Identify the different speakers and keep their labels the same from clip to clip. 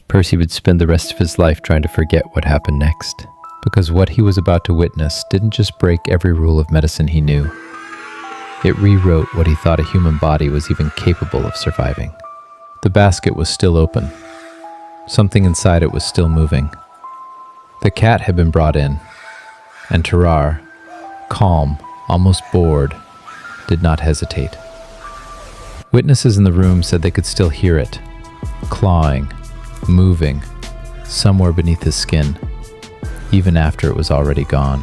Speaker 1: Percy would spend the rest of his life trying to forget what happened next, because what he was about to witness didn't just break every rule of medicine he knew. It rewrote what he thought a human body was even capable of surviving. The basket was still open. Something inside it was still moving. The cat had been brought in, and Tarrare, calm, almost bored, did not hesitate. Witnesses in the room said they could still hear it, clawing, moving, somewhere beneath his skin, even after it was already gone.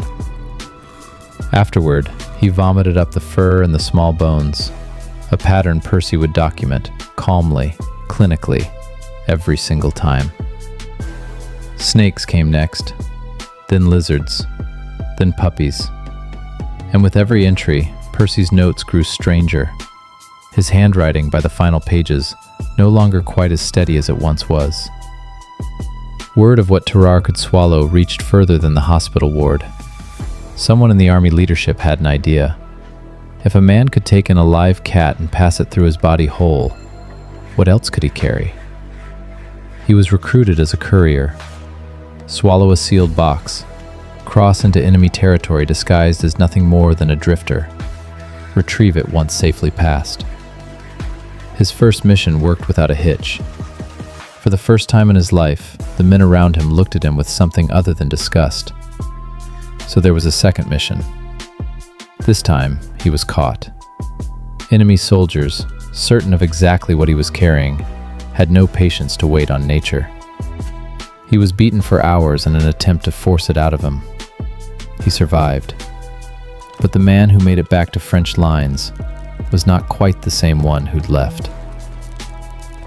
Speaker 1: Afterward, he vomited up the fur and the small bones, a pattern Percy would document, calmly, clinically, every single time. Snakes came next, then lizards, then puppies. And with every entry, Percy's notes grew stranger, his handwriting by the final pages no longer quite as steady as it once was. Word of what Tarrare could swallow reached further than the hospital ward. Someone in the army leadership had an idea. If a man could take in a live cat and pass it through his body whole, what else could he carry? He was recruited as a courier. Swallow a sealed box, cross into enemy territory disguised as nothing more than a drifter, retrieve it once safely passed. His first mission worked without a hitch. For the first time in his life, the men around him looked at him with something other than disgust. So there was a second mission. This time, he was caught. Enemy soldiers, certain of exactly what he was carrying, had no patience to wait on nature. He was beaten for hours in an attempt to force it out of him. He survived. But the man who made it back to French lines was not quite the same one who'd left.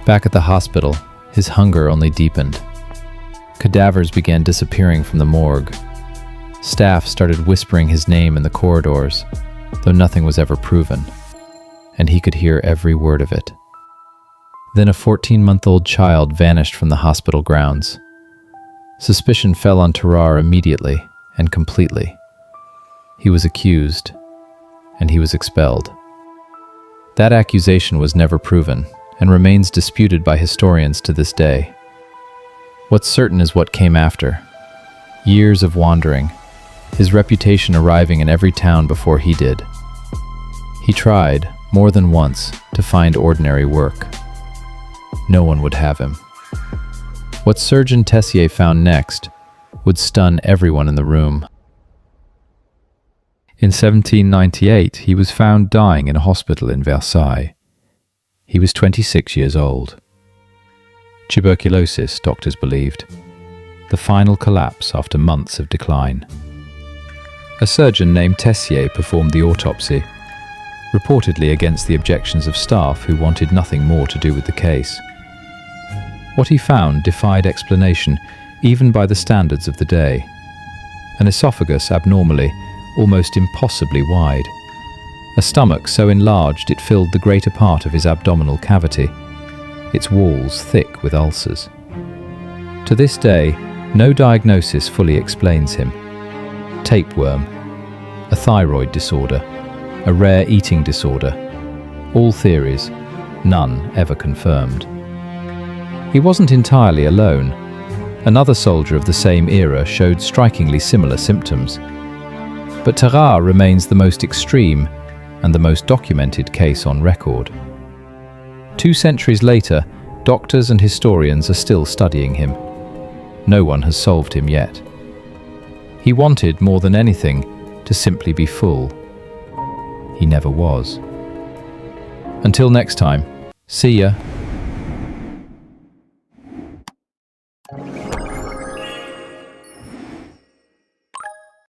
Speaker 1: Back at the hospital, his hunger only deepened. Cadavers began disappearing from the morgue. Staff started whispering his name in the corridors, though nothing was ever proven, and he could hear every word of it. Then a 14-month-old child vanished from the hospital grounds. Suspicion fell on Tarrare immediately and completely. He was accused, and he was expelled. That accusation was never proven, and remains disputed by historians to this day. What's certain is what came after. Years of wandering, his reputation arriving in every town before he did. He tried, more than once, to find ordinary work. No one would have him. What Surgeon Tessier found next would stun everyone in the room. In 1798, he was found dying in a hospital in Versailles. He was 26 years old. Tuberculosis, doctors believed. The final collapse after months of decline. A surgeon named Tessier performed the autopsy, reportedly against the objections of staff who wanted nothing more to do with the case. What he found defied explanation, even by the standards of the day. An esophagus abnormally, almost impossibly wide. A stomach so enlarged it filled the greater part of his abdominal cavity, its walls thick with ulcers. To this day, no diagnosis fully explains him. Tapeworm, a thyroid disorder, a rare eating disorder. All theories, none ever confirmed. He wasn't entirely alone. Another soldier of the same era showed strikingly similar symptoms. But Tarrare remains the most extreme and the most documented case on record. 2 centuries later, doctors and historians are still studying him. No one has solved him yet. He wanted, more than anything, to simply be full. He never was. Until next time, see ya.